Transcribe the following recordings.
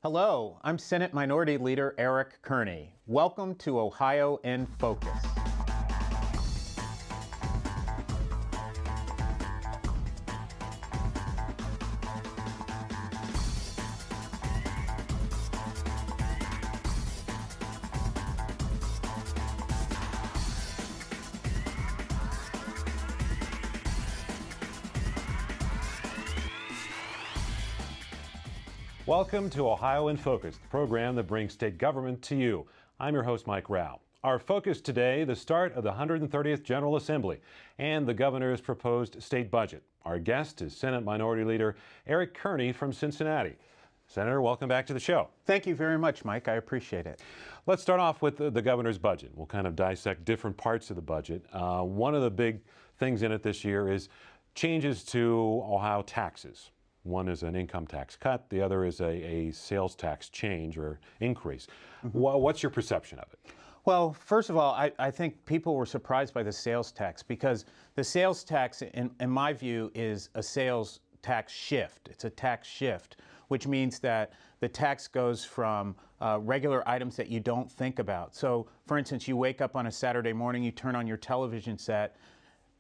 Hello, I'm Senate Minority Leader Eric Kearney. Welcome to Ohio in Focus. Welcome to Ohio in Focus, the program that brings state government to you. I'm your host, Mike Rao. Our focus today, the start of the 130th General Assembly and the governor's proposed state budget. Our guest is Senate Minority Leader Eric Kearney from Cincinnati. Senator, welcome back to the show. Thank you very much, Mike. I appreciate it. Let's start off with the governor's budget. We'll kind of dissect different parts of the budget. One of the big things in it this year is changes to Ohio taxes. One is an income tax cut. The other is a sales tax change or increase. What's your perception of it? Well, first of all, I think people were surprised by the sales tax because the sales tax, in my view, is a sales tax shift. It's a tax shift, which means that the tax goes from regular items that you don't think about. So, for instance, you wake up on a Saturday morning, you turn on your television set.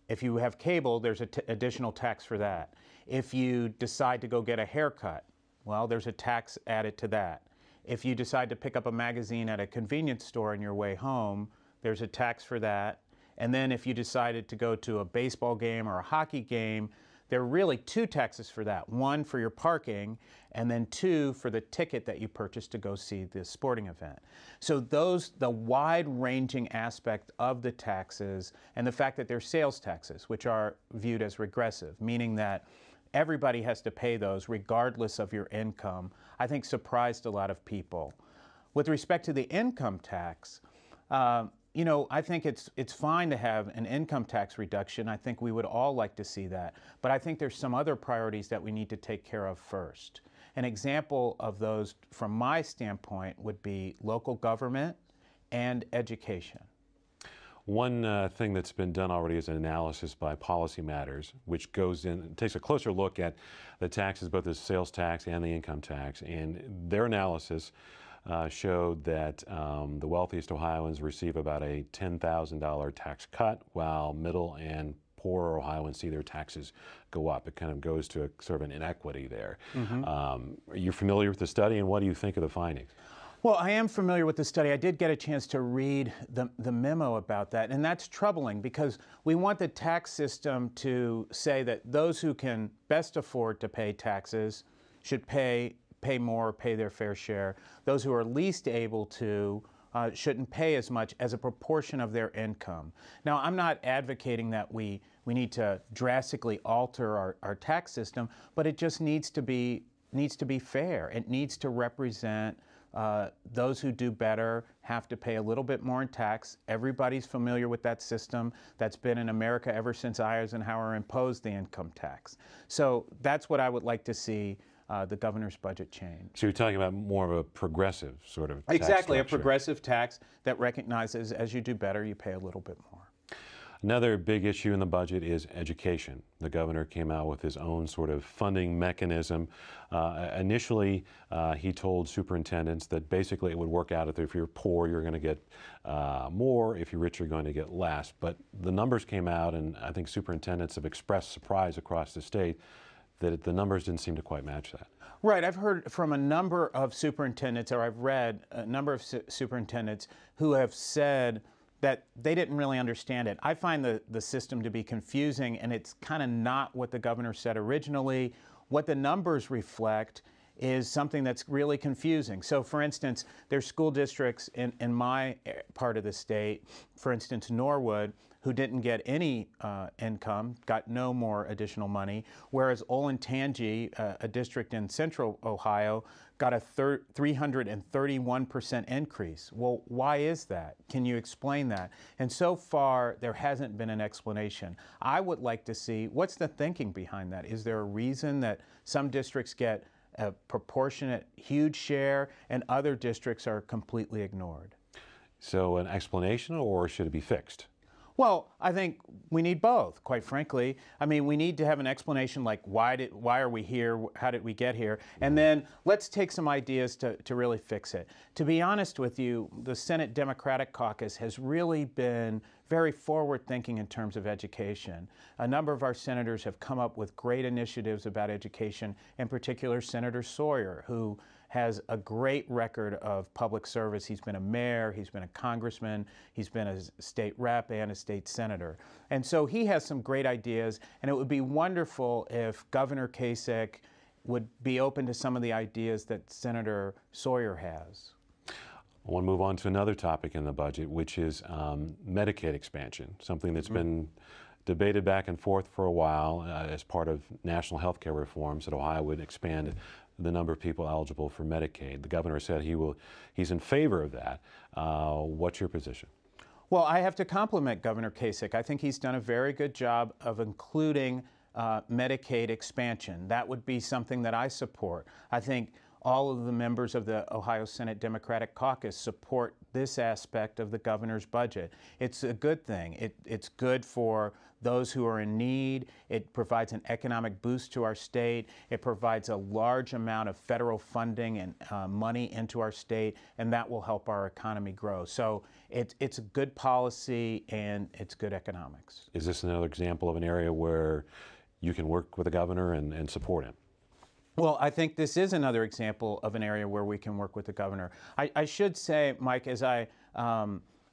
If you have cable, there's an additional tax for that. If you decide to go get a haircut, well, there's a tax added to that. If you decide to pick up a magazine at a convenience store on your way home, there's a tax for that. And then if you decided to go to a baseball game or a hockey game, there are really two taxes for that. One for your parking, and then two for the ticket that you purchased to go see the sporting event. So the wide-ranging aspect of the taxes and the fact that they're sales taxes, which are viewed as regressive, meaning that everybody has to pay those regardless of your income, I think surprised a lot of people. With respect to the income tax, I think it's fine to have an income tax reduction. I think we would all like to see that. But I think there's some other priorities that we need to take care of first. An example of those, from my standpoint, would be local government and education. One thing that's been done already is an analysis by Policy Matters, which goes in and takes a closer look at the taxes, both the sales tax and the income tax. And their analysis showed that the wealthiest Ohioans receive about a $10,000 tax cut, while middle and poorer Ohioans see their taxes go up. It kind of goes to a sort of an inequity there. Are you familiar with the study, and what do you think of the findings? Well, I am familiar with the study. I did get a chance to read the memo about that, and that's troubling because we want the tax system to say that those who can best afford to pay taxes should pay more, pay their fair share. Those who are least able to shouldn't pay as much as a proportion of their income. Now, I'm not advocating that we need to drastically alter our tax system, but it just needs to be fair. It needs to represent those who do better have to pay a little bit more in tax. Everybody's familiar with that system that's been in America ever since Eisenhower imposed the income tax. So that's what I would like to see the governor's budget change. So you're talking about more of a progressive sort of tax Exactly, structure. a progressive tax that recognizes as you do better, you pay a little bit more. Another big issue in the budget is education. The governor came out with his own sort of funding mechanism. Initially, he told superintendents that basically it would work out if you're poor, you're going to get more. If you're rich, you're going to get less. But the numbers came out, and I think superintendents have expressed surprise across the state that the numbers didn't seem to quite match that. Right. I've heard from a number of superintendents, or I've read a number of superintendents who have said that they didn't really understand it. I find the system to be confusing, and it's kind of not what the governor said originally. What the numbers reflect is something that's really confusing. So, for instance, there's school districts in my part of the state, for instance, Norwood, who didn't get any income, got no more additional money, whereas Olentangy, a district in central Ohio, got a 331% increase. Well, why is that? Can you explain that? And so far, there hasn't been an explanation. I would like to see, what's the thinking behind that? Is there a reason that some districts get a proportionate huge share and other districts are completely ignored? So an explanation, or should it be fixed? Well, I think we need both, quite frankly. I mean, we need to have an explanation like why are we here? How did we get here? And then let's take some ideas to really fix it. To be honest with you, the Senate Democratic Caucus has really been very forward thinking in terms of education. A number of our senators have come up with great initiatives about education, in particular Senator Sawyer, who has a great record of public service. He's been a mayor, he's been a congressman, he's been a state rep and a state senator. And so he has some great ideas, and it would be wonderful if Governor Kasich would be open to some of the ideas that Senator Sawyer has. I want to move on to another topic in the budget, which is Medicaid expansion, something that's been debated back and forth for a while as part of national health care reforms, that Ohio would expand the number of people eligible for Medicaid. The governor said he's in favor of that. What's your position? Well, I have to compliment Governor Kasich. I think he's done a very good job of including Medicaid expansion. That would be something that I support. I think all of the members of the Ohio Senate Democratic Caucus support this aspect of the governor's budget. It's a good thing. It's good for those who are in need. It provides an economic boost to our state. It provides a large amount of federal funding and money into our state, and that will help our economy grow. So it's a good policy and it's good economics. Is this another example of an area where you can work with the governor and support him? Well, I think this is another example of an area where we can work with the governor. I should say, Mike, as I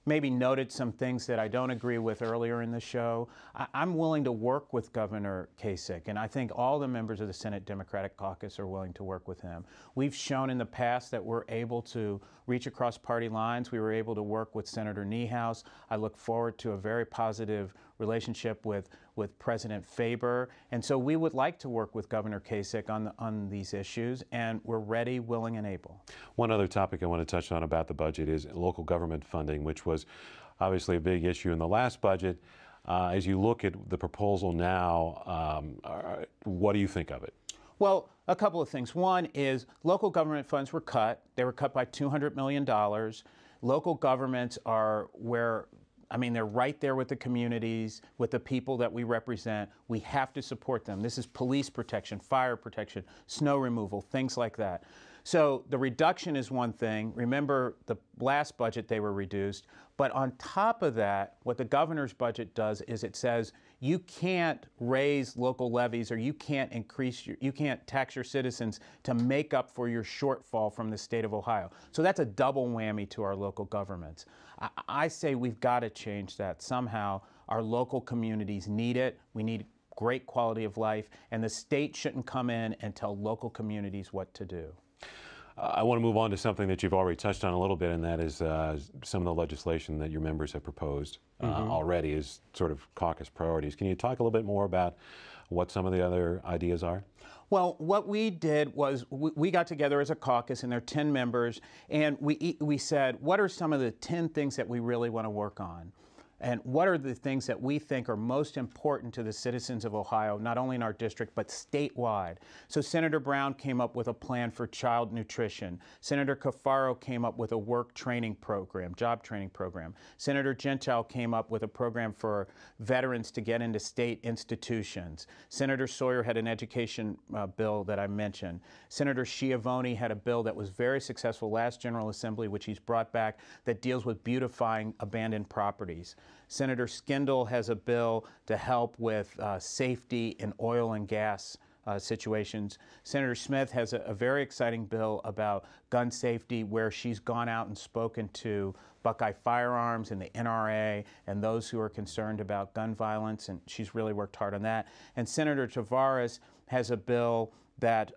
maybe noted some things that I don't agree with earlier in the show, I'm willing to work with Governor Kasich, and I think all the members of the Senate Democratic Caucus are willing to work with him. We've shown in the past that we're able to reach across party lines. We were able to work with Senator Niehaus. I look forward to a very positive relationship with President Faber, and so we would like to work with Governor Kasich on these issues, and we're ready, willing, and able. One other topic I want to touch on about the budget is local government funding, which was obviously a big issue in the last budget. As you look at the proposal now, what do you think of it? Well, a couple of things. One is local government funds were cut. They were cut by $200 million. Local governments are they're right there with the communities, with the people that we represent. We have to support them. This is police protection, fire protection, snow removal, things like that. So the reduction is one thing. Remember, the last budget they were reduced. But on top of that, what the governor's budget does is it says you can't raise local levies, or you can't tax your citizens to make up for your shortfall from the state of Ohio. So that's a double whammy to our local governments. I say we've got to change that somehow. Our local communities need it. We need great quality of life, and the state shouldn't come in and tell local communities what to do. I want to move on to something that you've already touched on a little bit, and that is some of the legislation that your members have proposed already is sort of caucus priorities. Can you talk a little bit more about what some of the other ideas are? Well, what we did was we got together as a caucus, and there are 10 members, and we said, what are some of the 10 things that we really want to work on? And what are the things that we think are most important to the citizens of Ohio, not only in our district, but statewide? So Senator Brown came up with a plan for child nutrition. Senator Cafaro came up with a work training program, job training program. Senator Gentile came up with a program for veterans to get into state institutions. Senator Sawyer had an education bill that I mentioned. Senator Schiavone had a bill that was very successful last General Assembly, which he's brought back, that deals with beautifying abandoned properties. Senator Skindle has a bill to help with safety in oil and gas situations. Senator Smith has a very exciting bill about gun safety, where she's gone out and spoken to Buckeye Firearms and the NRA and those who are concerned about gun violence, and she's really worked hard on that. And Senator Tavares has a bill that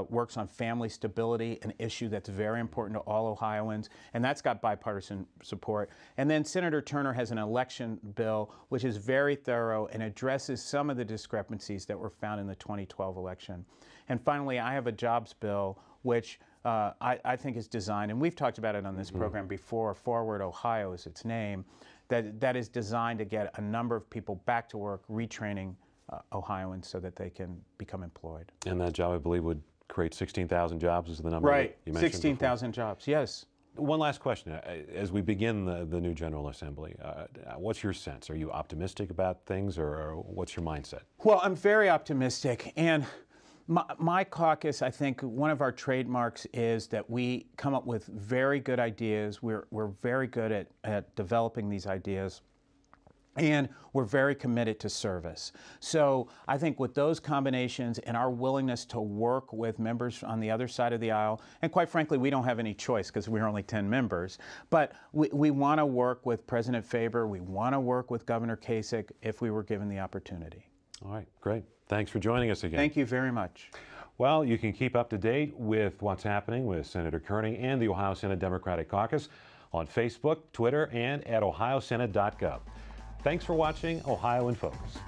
works on family stability, an issue that's very important to all Ohioans, and that's got bipartisan support. And then Senator Turner has an election bill which is very thorough and addresses some of the discrepancies that were found in the 2012 election. And finally, I have a jobs bill which I think is designed, and we've talked about it on this program before, Forward Ohio is its name, that is designed to get a number of people back to work, retraining Ohioans so that they can become employed. And that job, I believe, would create 16,000 jobs is the number right. you mentioned. 16,000 jobs, yes. One last question. As we begin the new General Assembly, what's your sense? Are you optimistic about things, or what's your mindset? Well, I'm very optimistic. And my caucus, I think one of our trademarks is that we come up with very good ideas. We're very good at developing these ideas. And we're very committed to service. So I think with those combinations and our willingness to work with members on the other side of the aisle, and quite frankly, we don't have any choice because we're only 10 members, but we want to work with President Faber, we want to work with Governor Kasich if we were given the opportunity. All right, great. Thanks for joining us again. Thank you very much. Well, you can keep up to date with what's happening with Senator Kearney and the Ohio Senate Democratic Caucus on Facebook, Twitter, and at ohiosenate.gov. Thanks for watching Ohio in Focus.